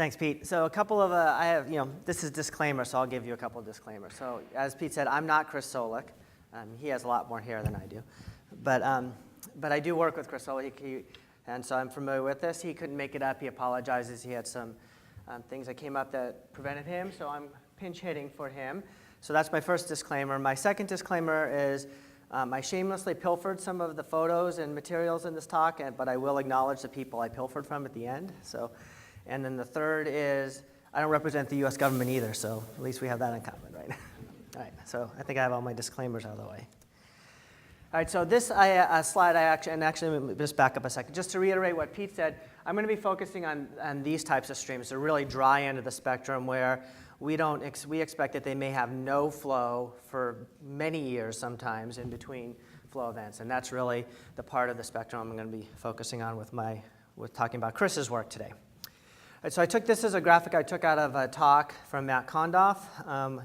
Thanks, Pete. So a couple of, I have, this is disclaimer, so I'll give you a couple of disclaimers. So as Pete said, I'm not Chris Solik. He has a lot more hair than I do. But I do work with Chris Solik, and so I'm familiar with this. He couldn't make it up. He apologizes. He had some things that came up that prevented him, so I'm pinch hitting for him. So that's my first disclaimer. My second disclaimer is I shamelessly pilfered some of the photos and materials in this talk, but I will acknowledge the people I pilfered from at the end. And then the third is I don't represent the U.S. government either, so at least we have that in common, right? All right, so I think I have all my disclaimers out of the way. All right, so this slide, actually just back up a second. Just to reiterate what Pete said, I'm going to be focusing on these types of streams, the really dry end of the spectrum where we expect that they may have no flow for many years sometimes in between flow events, and that's really the part of the spectrum I'm going to be focusing on with talking about Chris's work today. So I took this as a graphic I took out of a talk from Matt Kondoff,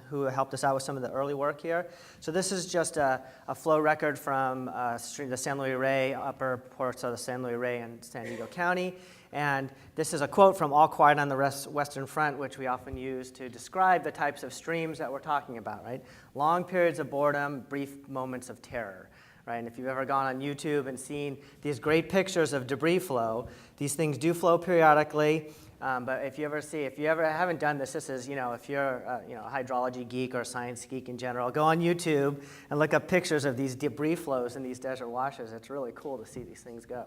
who helped us out with some of the early work here. So this is just a flow record from the San Luis Rey, upper ports of the San Luis Rey in San Diego County. And this is a quote from All Quiet on the Western Front, which we often use to describe the types of streams that we're talking about, right? Long periods of boredom, brief moments of terror. Right? And if you've ever gone on YouTube and seen these great pictures of debris flow, these things do flow periodically. But if you ever haven't done this, this is, if you're a hydrology geek or a science geek in general, go on YouTube and look up pictures of these debris flows in these desert washes. It's really cool to see these things go.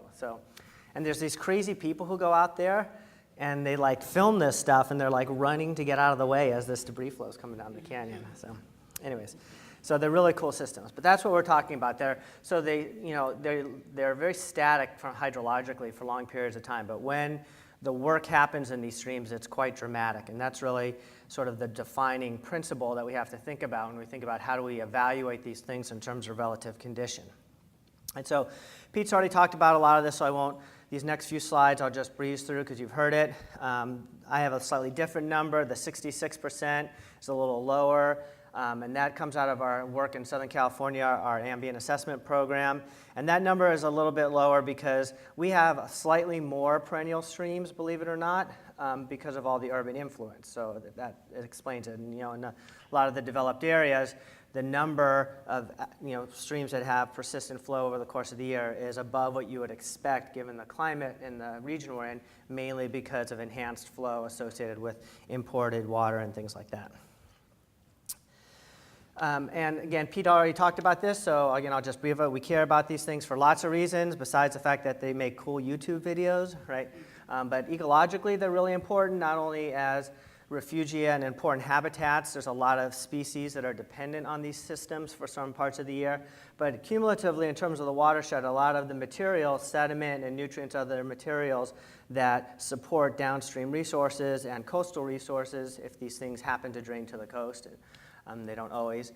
And there's these crazy people who go out there and they film this stuff and they're running to get out of the way as this debris flow is coming down the canyon. So anyways. So they're really cool systems, but that's what we're talking about there. So they're very static hydrologically for long periods of time, but when the work happens in these streams, it's quite dramatic, and that's really sort of the defining principle that we have to think about when we think about how do we evaluate these things in terms of relative condition. And so Pete's already talked about a lot of this, so I won't. These next few slides I'll just breeze through because you've heard it. I have a slightly different number. The 66% is a little lower. And that comes out of our work in Southern California, our ambient assessment program. And that number is a little bit lower because we have slightly more perennial streams, believe it or not, because of all the urban influence. So that explains it. And in a lot of the developed areas, the number of streams that have persistent flow over the course of the year is above what you would expect given the climate in the region we're in, mainly because of enhanced flow associated with imported water and things like that. And again, Pete already talked about this, so again, I'll just brief it. We care about these things for lots of reasons, besides the fact that they make cool YouTube videos, right? But ecologically, they're really important, not only as refugia and important habitats. There's a lot of species that are dependent on these systems for some parts of the year. But cumulatively, in terms of the watershed, a lot of the materials, sediment and nutrients, other materials that support downstream resources and coastal resources, if these things happen to drain to the coast. They don't always.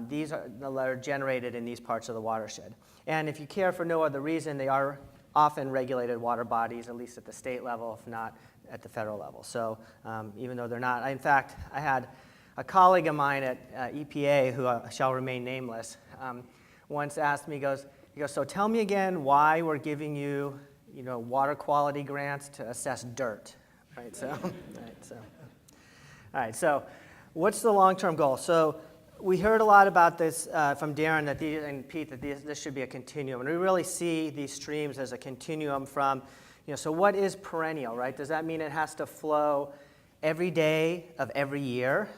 These are generated in these parts of the watershed. And if you care for no other reason, they are often regulated water bodies, at least at the state level, if not at the federal level. So even though they're not, in fact, I had a colleague of mine at EPA, who shall remain nameless, once asked me, he goes, so tell me again why we're giving you, water quality grants to assess dirt, right? All right, so what's the long-term goal? So we heard a lot about this from Darren and Pete, that this should be a continuum. And we really see these streams as a continuum from, so what is perennial, right? Does that mean it has to flow every day of every year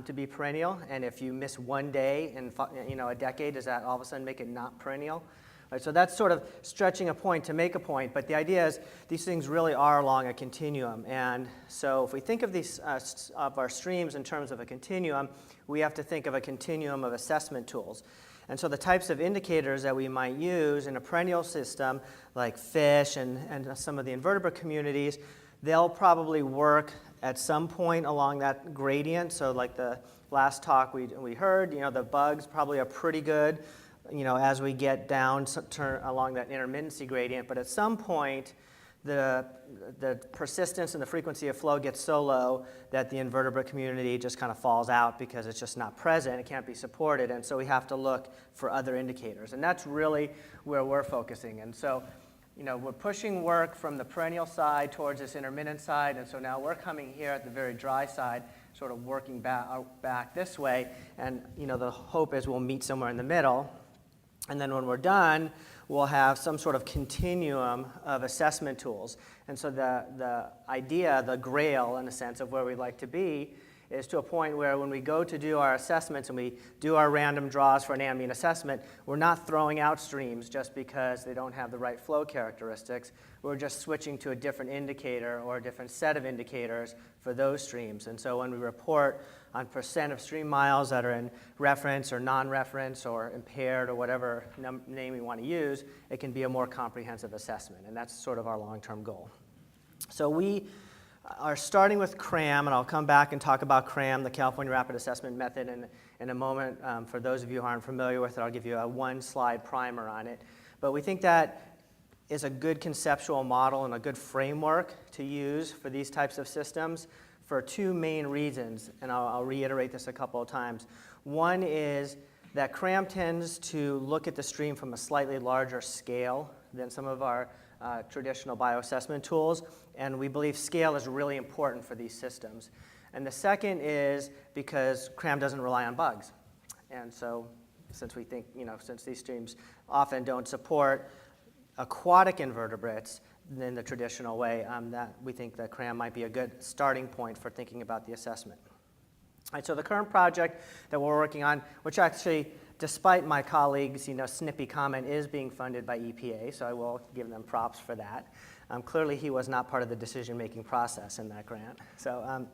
to be perennial? And if you miss one day in a decade, does that all of a sudden make it not perennial? Right, so that's sort of stretching a point to make a point, but the idea is these things really are along a continuum. And so if we think of these of our streams in terms of a continuum, we have to think of a continuum of assessment tools. And so the types of indicators that we might use in a perennial system, like fish and some of the invertebrate communities, they'll probably work at some point along that gradient. So like the last talk we heard, the bugs probably are pretty good as we get down along that intermittency gradient, but at some point, the persistence and the frequency of flow gets so low that the invertebrate community just kind of falls out because it's just not present, it can't be supported, and so we have to look for other indicators, and that's really where we're focusing. And so we're pushing work from the perennial side towards this intermittent side, and so now we're coming here at the very dry side, sort of working back this way, and the hope is we'll meet somewhere in the middle, and then when we're done, we'll have some sort of continuum of assessment tools. And so the idea, the grail in a sense of where we'd like to be, is to a point where when we go to do our assessments and we do our random draws for an ambient assessment, we're not throwing out streams just because they don't have the right flow characteristics. We're just switching to a different indicator or a different set of indicators for those streams. And so when we report on percent of stream miles that are in reference or non-reference or impaired or whatever name we want to use, it can be a more comprehensive assessment. And that's sort of our long-term goal. So we are starting with CRAM, and I'll come back and talk about CRAM, the California Rapid Assessment Method, in a moment. For those of you who aren't familiar with it, I'll give you a one-slide primer on it. But we think that is a good conceptual model and a good framework to use for these types of systems for two main reasons, and I'll reiterate this a couple of times. One is that CRAM tends to look at the stream from a slightly larger scale than some of our traditional bioassessment tools, and we believe scale is really important for these systems. And the second is because CRAM doesn't rely on bugs. And so since we think, since these streams often don't support aquatic invertebrates in the traditional way, that we think that CRAM might be a good starting point for thinking about the assessment. All right, so the current project that we're working on, which actually, despite my colleagues' snippy comment, is being funded by EPA, so I will give them props for that. Clearly, he was not part of the decision-making process in that grant. So,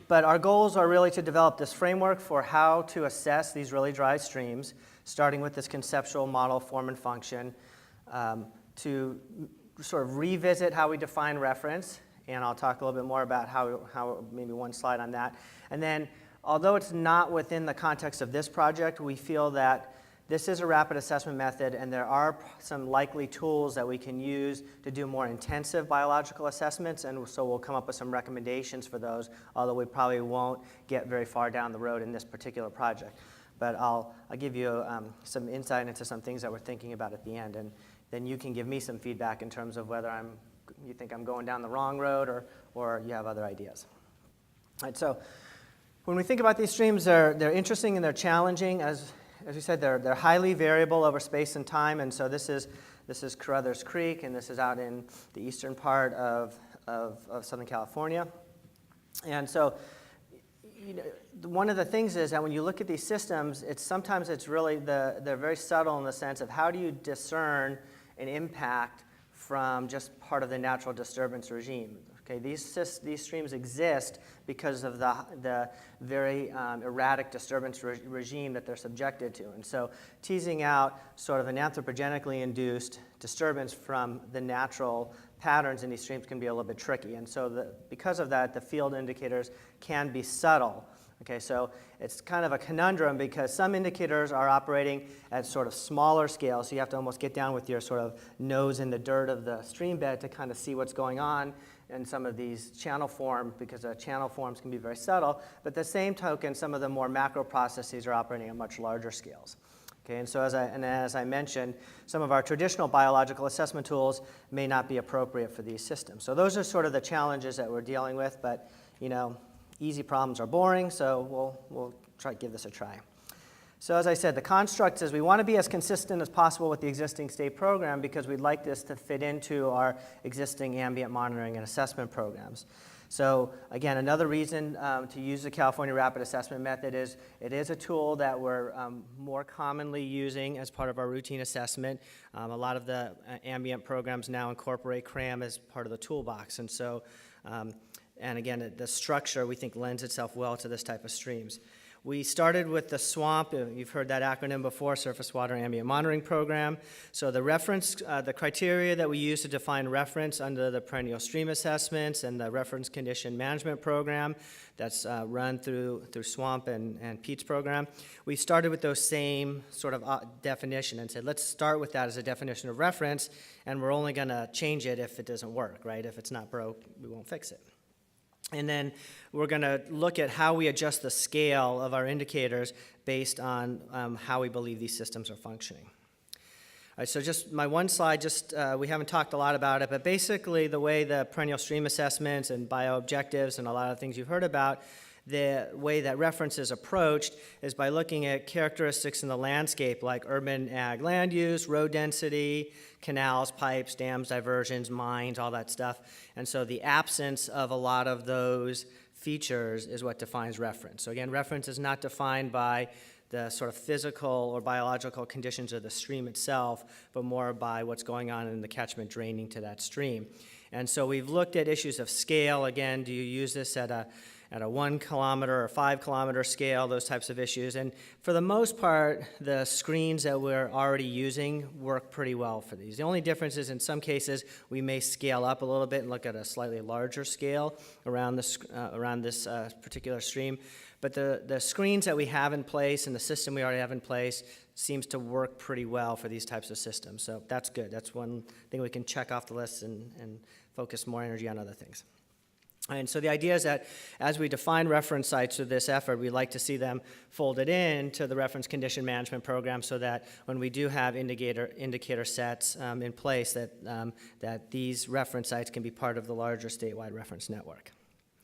but our goals are really to develop this framework for how to assess these really dry streams, starting with this conceptual model, form, and function, to sort of revisit how we define reference, and I'll talk a little bit more about how maybe one slide on that. And then, although it's not within the context of this project, we feel that this is a rapid assessment method, and there are some likely tools that we can use to do more intensive biological assessments, and so we'll come up with some recommendations for those, although we probably won't get very far down the road in this particular project. But I'll give you some insight into some things that we're thinking about at the end, and then you can give me some feedback in terms of whether you think I'm going down the wrong road or you have other ideas. All right, so when we think about these streams, they're interesting and they're challenging. As we said, they're highly variable over space and time, and so this is Carruthers Creek, and this is out in the eastern part of Southern California. And so one of the things is that when you look at these systems, sometimes it's really, they're very subtle in the sense of how do you discern an impact from just part of the natural disturbance regime. Okay, these streams exist because of the very erratic disturbance regime that they're subjected to. And so teasing out sort of an anthropogenically induced disturbance from the natural patterns in these streams can be a little bit tricky. And so because of that, the field indicators can be subtle. Okay, so it's kind of a conundrum because some indicators are operating at sort of smaller scales, so you have to almost get down with your sort of nose in the dirt of the stream bed to kind of see what's going on in some of these channel forms, because channel forms can be very subtle, but the same token, some of the more macro processes are operating at much larger scales. Okay, and so as I mentioned, some of our traditional biological assessment tools may not be appropriate for these systems. So those are sort of the challenges that we're dealing with, but easy problems are boring, so we'll try to give this a try. So as I said, the construct is we want to be as consistent as possible with the existing state program because we'd like this to fit into our existing ambient monitoring and assessment programs. So again, another reason to use the California Rapid Assessment Method is it is a tool that we're more commonly using as part of our routine assessment. A lot of the ambient programs now incorporate CRAM as part of the toolbox, and so and again, the structure we think lends itself well to this type of streams. We started with the SWAMP. You've heard that acronym before, Surface Water Ambient Monitoring Program. So the reference, the criteria that we use to define reference under the perennial stream assessments and the reference condition management program that's run through SWAMP and Pete's program. We started with those same sort of definition and said, let's start with that as a definition of reference, and we're only going to change it if it doesn't work, right? If it's not broke, we won't fix it. And then we're going to look at how we adjust the scale of our indicators based on how we believe these systems are functioning. right, so just my one slide, we haven't talked a lot about it, but basically the way the perennial stream assessments and bioobjectives and a lot of things you've heard about, the way that reference is approached is by looking at characteristics in the landscape like urban ag land use, road density, canals, pipes, dams, diversions, mines, all that stuff. And so the absence of a lot of those features is what defines reference. So again, reference is not defined by the sort of physical or biological conditions of the stream itself, but more by what's going on in the catchment draining to that stream. And so we've looked at issues of scale. Again, do you use this at a 1 kilometer or 5 kilometer scale, those types of issues. And for the most part, the screens that we're already using work pretty well for these. The only difference is in some cases, we may scale up a little bit and look at a slightly larger scale around this particular stream. But the screens that we have in place and the system we already have in place seems to work pretty well for these types of systems. So that's good. That's one thing we can check off the list and focus more energy on other things. And so the idea is that as we define reference sites with this effort, we like to see them folded into the reference condition management program so that when we do have indicator sets in place, that these reference sites can be part of the larger statewide reference network.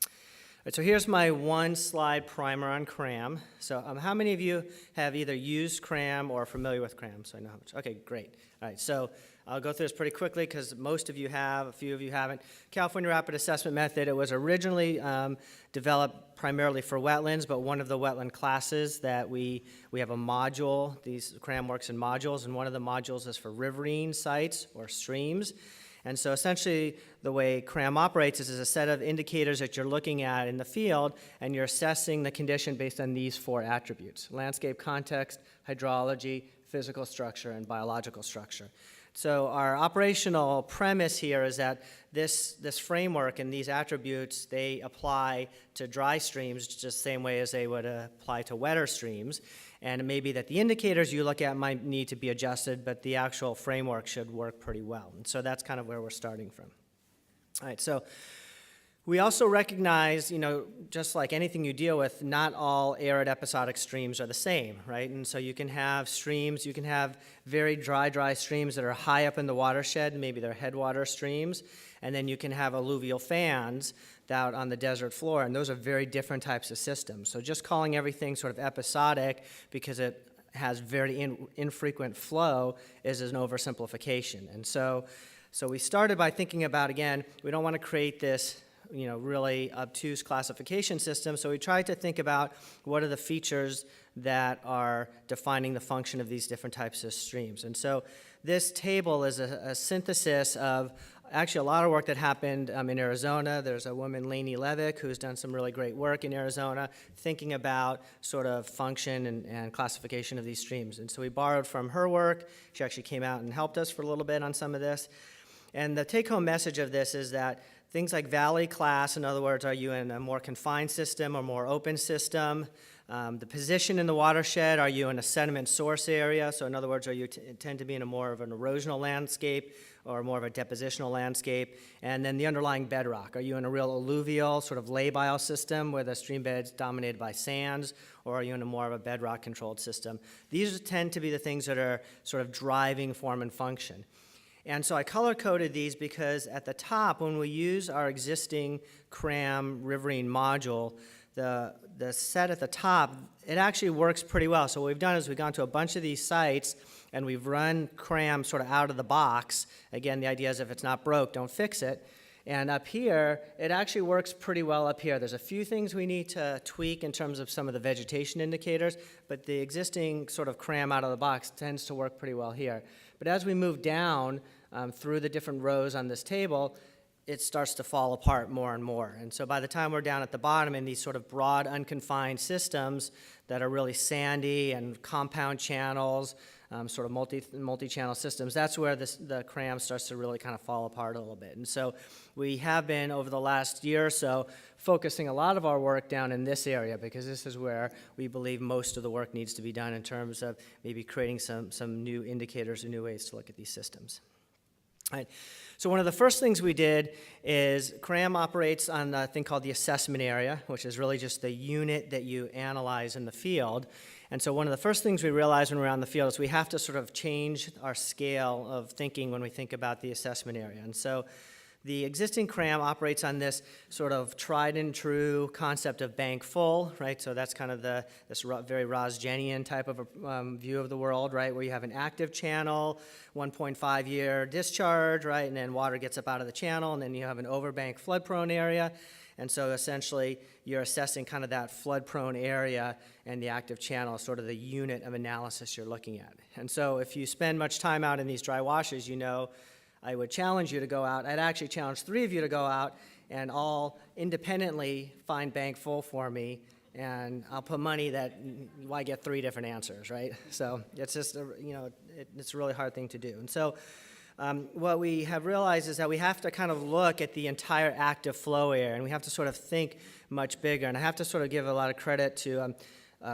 All right, so here's my one slide primer on CRAM. So how many of you have either used CRAM or are familiar with CRAM? So I know how much. Okay, great. All right, so I'll go through this pretty quickly because most of you have, a few of you haven't. California Rapid Assessment Method, it was originally developed primarily for wetlands, but one of the wetland classes that we have a module, these CRAM works in modules, and one of the modules is for riverine sites or streams. And so essentially the way CRAM operates is a set of indicators that you're looking at in the field, and you're assessing the condition based on these 4 attributes: landscape context, hydrology, physical structure, and biological structure. So our operational premise here is that this framework and these attributes, they apply to dry streams just the same way as they would apply to wetter streams. And it may be that the indicators you look at might need to be adjusted, but the actual framework should work pretty well. And so that's kind of where we're starting from. All right, so we also recognize, just like anything you deal with, not all arid episodic streams are the same, right? And so you can have streams, you can have very dry streams that are high up in the watershed, maybe they're headwater streams, and then you can have alluvial fans out on the desert floor, and those are very different types of systems. So just calling everything sort of episodic because it has very infrequent flow is an oversimplification. And so we started by thinking about, again, we don't want to create this really obtuse classification system. So we tried to think about what are the features that are defining the function of these different types of streams. And so this table is a synthesis of actually a lot of work that happened in Arizona. There's a woman, Lainey Levick, who's done some really great work in Arizona thinking about sort of function and classification of these streams. And so we borrowed from her work. She actually came out and helped us for a little bit on some of this. And the take-home message of this is that things like valley class, in other words, are you in a more confined system or more open system? The position in the watershed, are you in a sediment source area? So in other words, are you tend to be in a more of an erosional landscape or more of a depositional landscape? And then the underlying bedrock, are you in a real alluvial sort of labile system where the stream bed's dominated by sands, or are you in a more of a bedrock controlled system? These tend to be the things that are sort of driving form and function. And so I color-coded these because at the top, when we use our existing CRAM riverine module, the set at the top, it actually works pretty well. So what we've done is we've gone to a bunch of these sites and we've run CRAM sort of out of the box. Again, the idea is if it's not broke, don't fix it. And up here, it actually works pretty well up here. There's a few things we need to tweak in terms of some of the vegetation indicators, but the existing sort of CRAM out of the box tends to work pretty well here. But as we move down through the different rows on this table, it starts to fall apart more and more. And so by the time we're down at the bottom in these sort of broad, unconfined systems that are really sandy and compound channels, sort of multi-channel systems, that's where the CRAM starts to really kind of fall apart a little bit. And so we have been, over the last year or so, focusing a lot of our work down in this area because this is where we believe most of the work needs to be done in terms of maybe creating some new indicators or new ways to look at these systems. All right. So one of the first things we did is CRAM operates on a thing called the assessment area, which is really just the unit that you analyze in the field. And so one of the first things we realized when we were on the field is we have to sort of change our scale of thinking when we think about the assessment area. And so the existing CRAM operates on this sort of tried and true concept of bank full, right? So that's kind of this very Rosgenian type of view of the world, right? Where you have an active channel, 1.5 year discharge, right? And then water gets up out of the channel, and then you have an overbank flood prone area. And so essentially you're assessing kind of that flood prone area, and the active channel is sort of the unit of analysis you're looking at. And so if you spend much time out in these dry washes, you know I would challenge you to go out. I'd actually challenge 3 of you to go out and all independently find bank full for me, and I'll put money that I get 3 different answers, right? So it's just, it's a really hard thing to do. And so what we have realized is that we have to kind of look at the entire active flow area, and we have to sort of think much bigger. And I have to sort of give a lot of credit to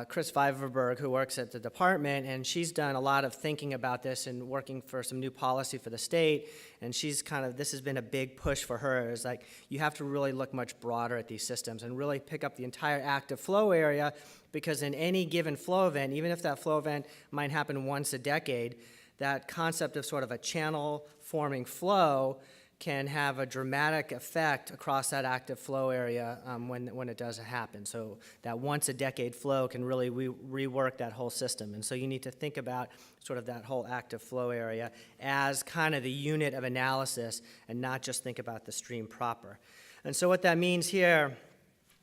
Chris Viverberg, who works at the department, and she's done a lot of thinking about this and working for some new policy for the state, and she's this has been a big push for her, is like you have to really look much broader at these systems and really pick up the entire active flow area, because in any given flow event, even if that flow event might happen once a decade, that concept of sort of a channel forming flow can have a dramatic effect across that active flow area when it does happen. So that once a decade flow can really rework that whole system. And so you need to think about sort of that whole active flow area as kind of the unit of analysis, and not just think about the stream proper. And so what that means here,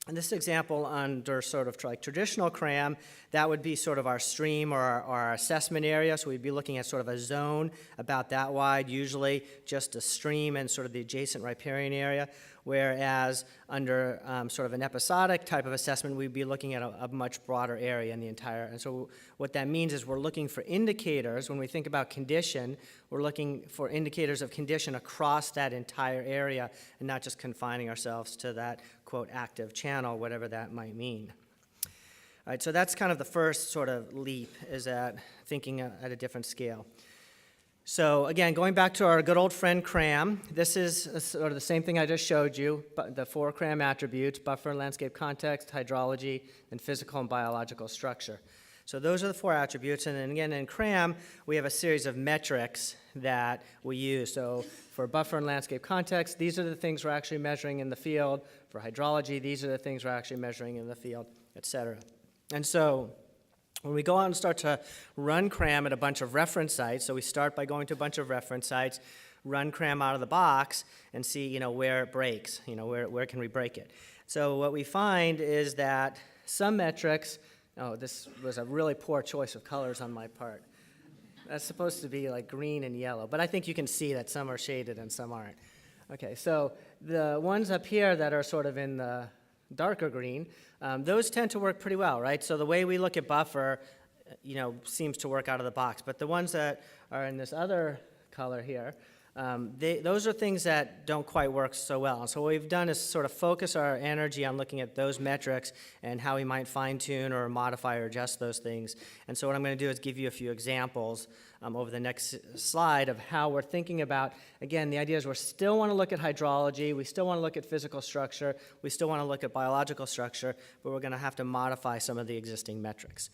in this example under sort of like traditional CRAM, that would be sort of our stream or our assessment area. So we'd be looking at sort of a zone about that wide, usually just a stream and sort of the adjacent riparian area. Whereas under sort of an episodic type of assessment, we'd be looking at a much broader area in the entire. And so what that means is we're looking for indicators. When we think about condition, we're looking for indicators of condition across that entire area, and not just confining ourselves to that, quote, active channel, whatever that might mean. All right, so that's kind of the first sort of leap, is at thinking at a different scale. So again, going back to our good old friend CRAM, this is sort of the same thing I just showed you, but the 4 CRAM attributes: buffer and landscape context, hydrology, and physical and biological structure. So those are the 4 attributes, and then again in CRAM, we have a series of metrics that we use. So for buffer and landscape context, these are the things we're actually measuring in the field. For hydrology, these are the things we're actually measuring in the field, et cetera. And so when we go out and start to run CRAM at a bunch of reference sites, so we start by going to a bunch of reference sites, run CRAM out of the box, and see, where it breaks, where can we break it. So what we find is that some metrics, this was a really poor choice of colors on my part. That's supposed to be like green and yellow, but I think you can see that some are shaded and some aren't. Okay, so the ones up here that are sort of in the darker green, those tend to work pretty well, right? So the way we look at buffer, seems to work out of the box. But the ones that are in this other color here, those are things that don't quite work so well. And so what we've done is sort of focus our energy on looking at those metrics and how we might fine-tune or modify or adjust those things. And so what I'm going to do is give you a few examples over the next slide of how we're thinking about, again, the idea is we still want to look at hydrology, we still want to look at physical structure, we still want to look at biological structure, but we're going to have to modify some of the existing metrics.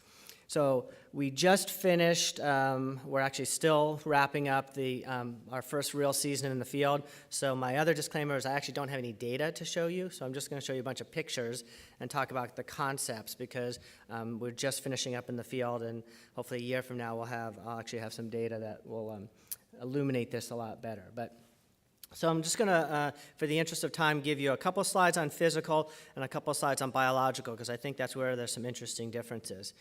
So we just finished, we're actually still wrapping up our first real season in the field. So my other disclaimer is I actually don't have any data to show you, so I'm just going to show you a bunch of pictures and talk about the concepts, because we're just finishing up in the field, and hopefully a year from now I'll actually have some data that will illuminate this a lot better. So I'm just going to, for the interest of time, give you a couple slides on physical and a couple slides on biological, because I think that's where there's some interesting differences.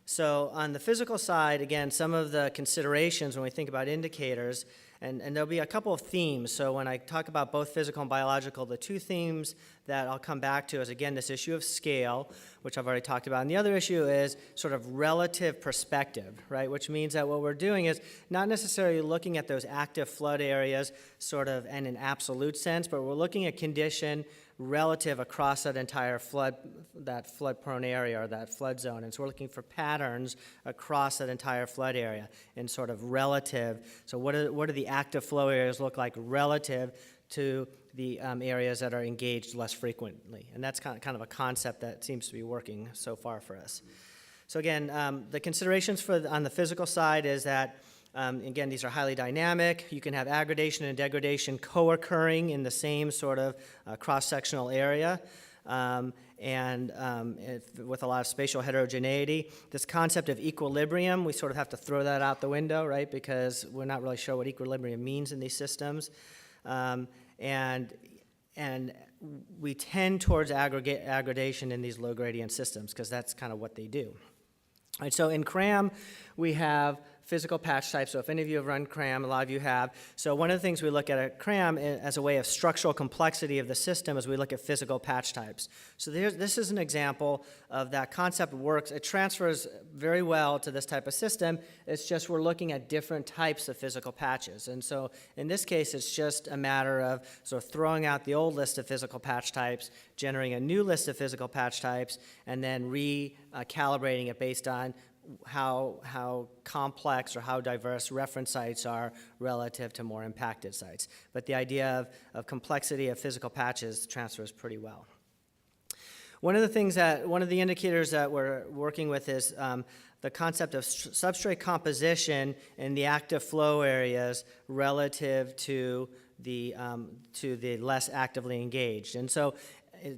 So on the physical side, again, some of the considerations when we think about indicators, and there'll be a couple of themes. So when I talk about both physical and biological, the 2 themes that I'll come back to is, again, this issue of scale, which I've already talked about. And the other issue is sort of relative perspective, right? Which means that what we're doing is not necessarily looking at those active flood areas sort of in an absolute sense, but we're looking at condition relative across that entire flood-prone area or that flood zone. And so we're looking for patterns across that entire flood area in sort of relative. So what do the active flow areas look like relative to the areas that are engaged less frequently? And that's kind of a concept that seems to be working so far for us. So again, the considerations on the physical side is that again, these are highly dynamic. You can have aggradation and degradation co-occurring in the same sort of cross-sectional area, with a lot of spatial heterogeneity. This concept of equilibrium, we sort of have to throw that out the window, right? Because we're not really sure what equilibrium means in these systems. And we tend towards aggradation in these low-gradient systems because that's kind of what they do. All right, so in CRAM, we have physical patch types. So if any of you have run CRAM, a lot of you have. So one of the things we look at CRAM as a way of structural complexity of the system is we look at physical patch types. So this is an example of that concept works. It transfers very well to this type of system. It's just we're looking at different types of physical patches. And so in this case, it's just a matter of sort of throwing out the old list of physical patch types, generating a new list of physical patch types, and then recalibrating it based on how complex or how diverse reference sites are relative to more impacted sites. But the idea of complexity of physical patches transfers pretty well. One of the indicators that we're working with is the concept of substrate composition in the active flow areas relative to the less actively engaged. And so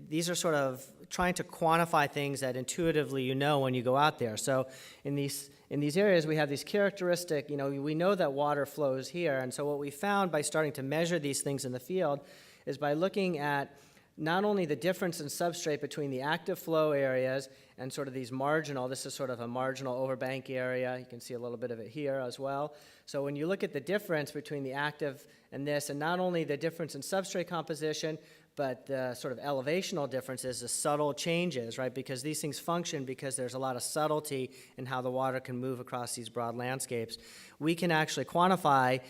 these are sort of trying to quantify things that intuitively you know when you go out there. So in these areas, we have these characteristic, we know that water flows here. And so what we found by starting to measure these things in the field is by looking at not only the difference in substrate between the active flow areas and sort of these marginal, this is sort of a marginal overbank area. You can see a little bit of it here as well. So when you look at the difference between the active and this, and not only the difference in substrate composition, but the sort of elevational differences, the subtle changes, right? Because these things function because there's a lot of subtlety in how the water can move across these broad landscapes. We can actually quantify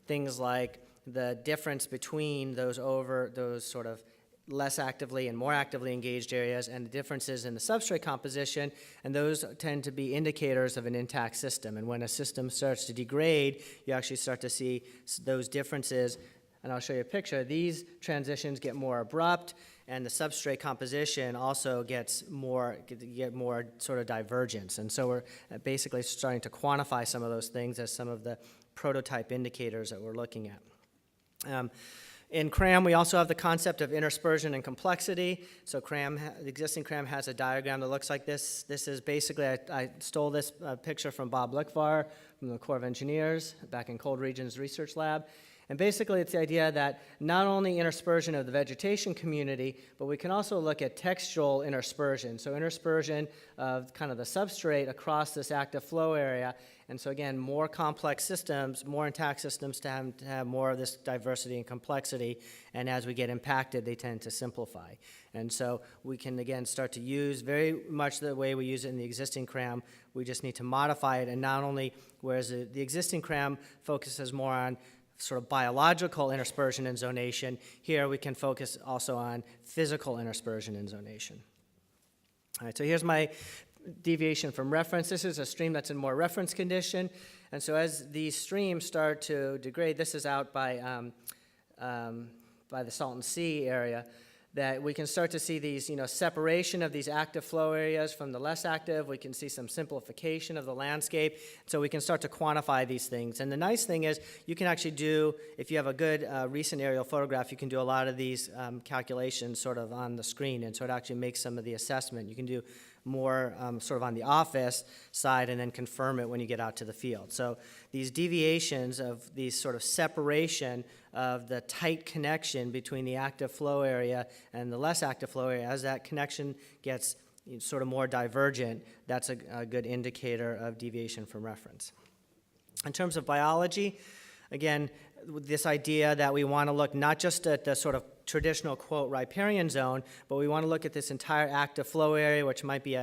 things like the difference between those sort of less actively and more actively engaged areas and the differences in the substrate composition, and those tend to be indicators of an intact system. And when a system starts to degrade, you actually start to see those differences. And I'll show you a picture. These transitions get more abrupt, and the substrate composition also get more sort of divergence. And so we're basically starting to quantify some of those things as some of the prototype indicators that we're looking at. In CRAM, we also have the concept of interspersion and complexity. So the existing CRAM has a diagram that looks like this. This is basically, I stole this picture from Bob Lickvar from the Corps of Engineers back in Cold Regions Research Lab. And basically, it's the idea that not only interspersion of the vegetation community, but we can also look at textual interspersion. So interspersion of kind of the substrate across this active flow area. And so again, more complex systems, more intact systems to have more of this diversity and complexity. And as we get impacted, they tend to simplify. And so we can, again, start to use very much the way we use it in the existing CRAM. We just need to modify it. And not only, whereas the existing CRAM focuses more on sort of biological interspersion and zonation, here we can focus also on physical interspersion and zonation. All right, so here's my deviation from reference. This is a stream that's in more reference condition, and so as these streams start to degrade, this is out by the Salton Sea area, that we can start to see these, separation of these active flow areas from the less active. We can see some simplification of the landscape. So we can start to quantify these things. And the nice thing is you can actually do, if you have a good recent aerial photograph, you can do a lot of these calculations sort of on the screen. And so it actually makes some of the assessment. You can do more sort of on the office side and then confirm it when you get out to the field. So these deviations of these sort of separation of the tight connection between the active flow area and the less active flow area, as that connection gets sort of more divergent, that's a good indicator of deviation from reference. In terms of biology, again, this idea that we want to look not just at the sort of traditional, quote, riparian zone, but we want to look at this entire active flow area, which might be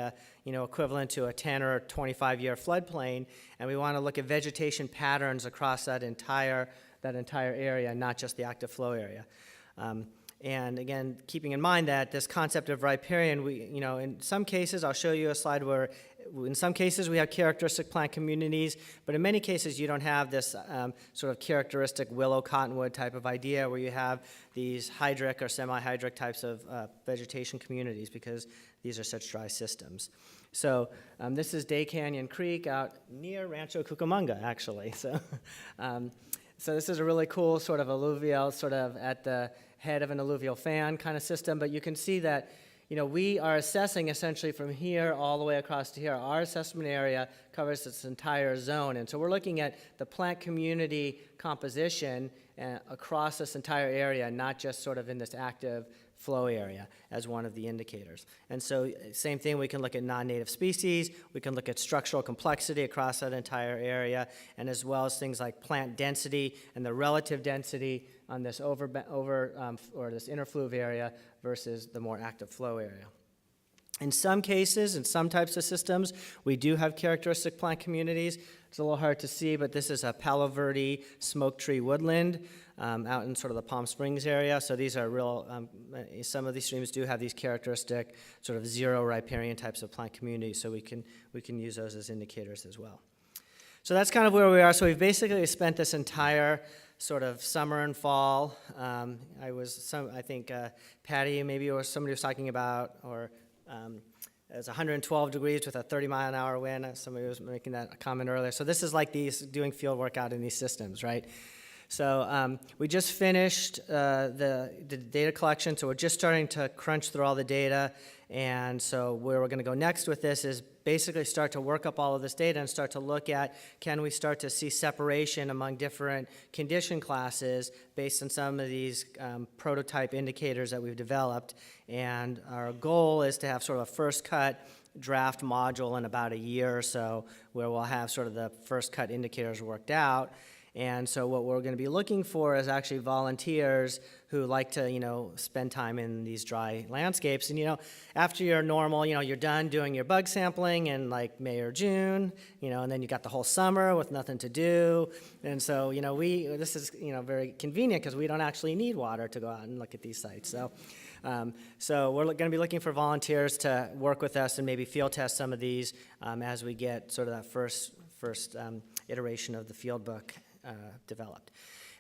equivalent to a 10 or 25-year floodplain, and we want to look at vegetation patterns across that entire area, not just the active flow area. And again, keeping in mind that this concept of riparian, in some cases, I'll show you a slide where in some cases we have characteristic plant communities, but in many cases you don't have this sort of characteristic willow cottonwood type of idea where you have these hydric or semi-hydric types of vegetation communities because these are such dry systems. So this is Day Canyon Creek out near Rancho Cucamonga, actually. So, so this is a really cool sort of alluvial, sort of at the head of an alluvial fan kind of system, but you can see that we are assessing essentially from here all the way across to here. Our assessment area covers this entire zone, and so we're looking at the plant community composition across this entire area, not just sort of in this active flow area as one of the indicators. And so same thing, we can look at non-native species, we can look at structural complexity across that entire area, and as well as things like plant density and the relative density on this or this interfluve area versus the more active flow area. In some cases, in some types of systems, we do have characteristic plant communities. It's a little hard to see, but this is a Palo Verde smoke tree woodland out in sort of the Palm Springs area. So these are real, some of these streams do have these characteristic sort of zero riparian types of plant communities, so we can use those as indicators as well. So that's kind of where we are. So we've basically spent this entire sort of summer and fall. I think Patty maybe or somebody was talking about, or it was 112 degrees with a 30-mile-an-hour wind. Somebody was making that comment earlier. So this is like doing field work out in these systems, right? So we just finished the data collection, so we're just starting to crunch through all the data. And so where we're going to go next with this is basically start to work up all of this data and start to look at, can we start to see separation among different condition classes based on some of these prototype indicators that we've developed. And our goal is to have sort of a first cut draft module in about a year or so where we'll have sort of the first cut indicators worked out. And so what we're going to be looking for is actually volunteers who like to, spend time in these dry landscapes. And, after you're normal, you're done doing your bug sampling in like May or June, and then you got the whole summer with nothing to do. And so, this is, very convenient because we don't actually need water to go out and look at these sites. So, so we're going to be looking for volunteers to work with us and maybe field test some of these as we get sort of that first iteration of the field book developed.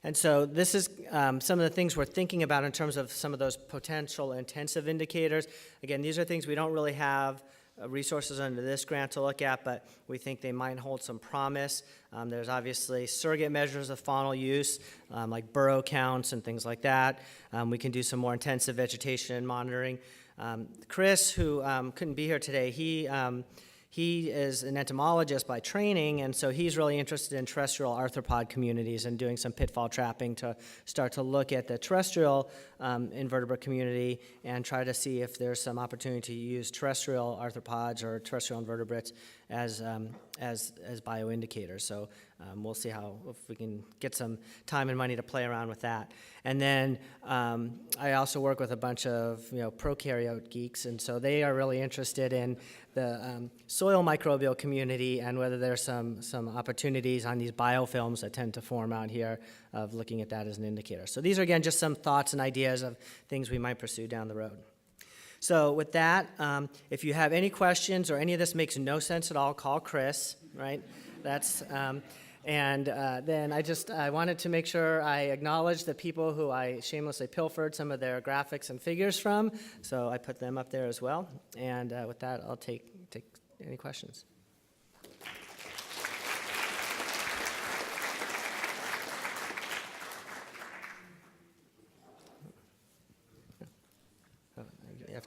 And so this is some of the things we're thinking about in terms of some of those potential intensive indicators. Again, these are things we don't really have resources under this grant to look at, but we think they might hold some promise. There's obviously surrogate measures of faunal use, like burrow counts and things like that. We can do some more intensive vegetation monitoring. Chris, who couldn't be here today, he is an entomologist by training, and so he's really interested in terrestrial arthropod communities and doing some pitfall trapping to start to look at the terrestrial invertebrate community and try to see if there's some opportunity to use terrestrial arthropods or terrestrial invertebrates as bioindicators. So we'll see if we can get some time and money to play around with that. And then I also work with a bunch of prokaryote geeks, and so they are really interested in the soil microbial community and whether there's some opportunities on these biofilms that tend to form out here of looking at that as an indicator. So these are, again, just some thoughts and ideas of things we might pursue down the road. So with that, if you have any questions or any of this makes no sense at all, call Chris, right? That's, and then I wanted to make sure I acknowledge the people who I shamelessly pilfered some of their graphics and figures from, so I put them up there as well. And with that, I'll take any questions.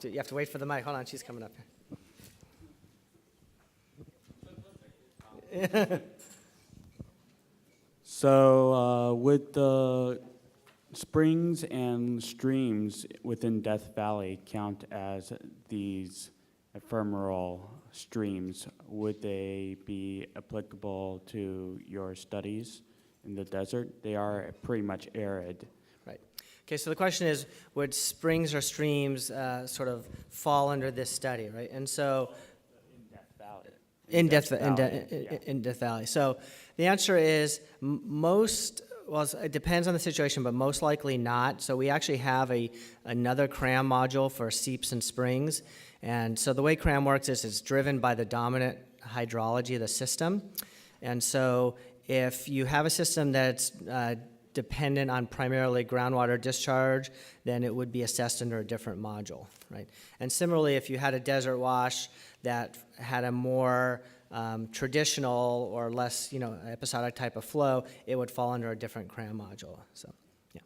You have to wait for the mic. Hold on, she's coming up here. So with the springs and streams within Death Valley count as these ephemeral streams, would they be applicable to your studies in the desert? They are pretty much arid. Right. Okay, so the question is, would springs or streams sort of fall under this study, right? And so in Death Valley. So the answer is most well, it depends on the situation, but most likely not. So we actually have another CRAM module for seeps and springs. And so the way CRAM works is it's driven by the dominant hydrology of the system. And so if you have a system that's dependent on primarily groundwater discharge, then it would be assessed under a different module, right? And similarly, if you had a desert wash that had a more traditional or less, episodic type of flow, it would fall under a different CRAM module. So, yeah.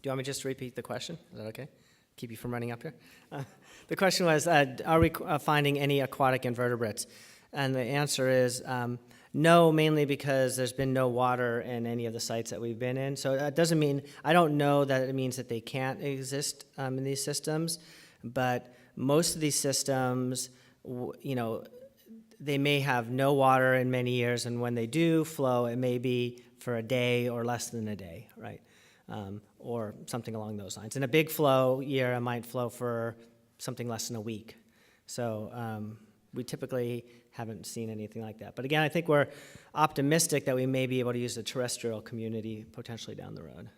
Do you want me just to repeat the question? Is that okay? Keep you from running up here? The question was, are we finding any aquatic invertebrates? And the answer is no, mainly because there's been no water in any of the sites that we've been in. So that doesn't mean, I don't know that it means that they can't exist in these systems, but most of these systems, they may have no water in many years, and when they do flow, it may be for a day or less than a day, right? Or something along those lines. In a big flow year, it might flow for something less than a week. So we typically haven't seen anything like that. But again, I think we're optimistic that we may be able to use the terrestrial community potentially down the road.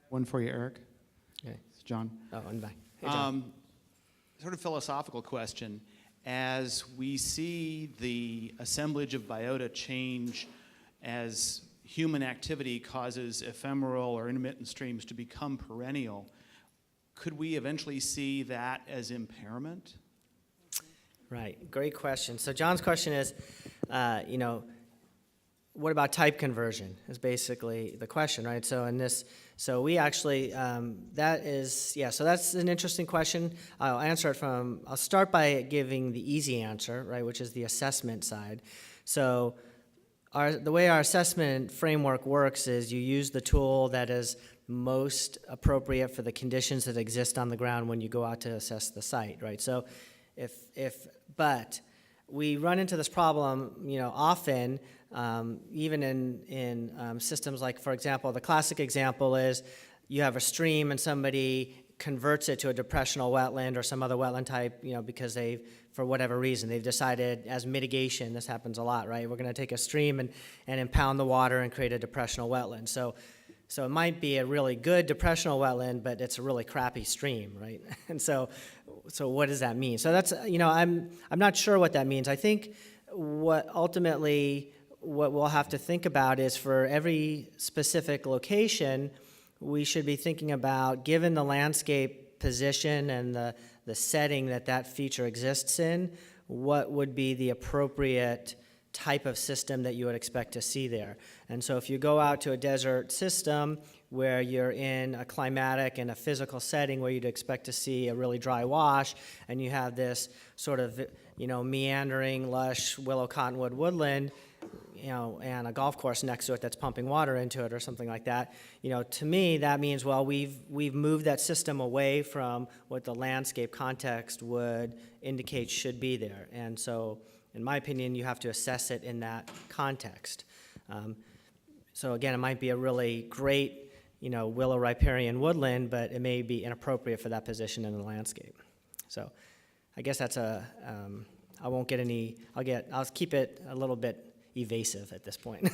One for you, Eric. Okay. It's John. Oh, and bye. Hey, John. Sort of philosophical question. As we see the assemblage of biota change as human activity causes ephemeral or intermittent streams to become perennial, could we eventually see that as impairment? Right, great question. So John's question is, what about type conversion is basically the question, right? So so we actually, so that's an interesting question. I'll start by giving the easy answer, right, which is the assessment side. So the way our assessment framework works is you use the tool that is most appropriate for the conditions that exist on the ground when you go out to assess the site, right? So but we run into this problem, often, even in systems like, for example, the classic example is you have a stream and somebody converts it to a depressional wetland or some other wetland type, because for whatever reason, they've decided as mitigation, this happens a lot, right? We're going to take a stream and impound the water and create a depressional wetland. So it might be a really good depressional wetland, but it's a really crappy stream, right? And so what does that mean? So that's, I'm not sure what that means. I think what we'll have to think about is for every specific location, we should be thinking about, given the landscape position and the setting that feature exists in, what would be the appropriate type of system that you would expect to see there. And so if you go out to a desert system where you're in a climatic and a physical setting where you'd expect to see a really dry wash, and you have this sort of, meandering, lush willow cottonwood woodland, and a golf course next to it that's pumping water into it or something like that, to me that means, well, we've moved that system away from what the landscape context would indicate should be there. And so in my opinion, you have to assess it in that context. So again, it might be a really great, willow riparian woodland, but it may be inappropriate for that position in the landscape. So I guess that's I'll keep it a little bit evasive at this point.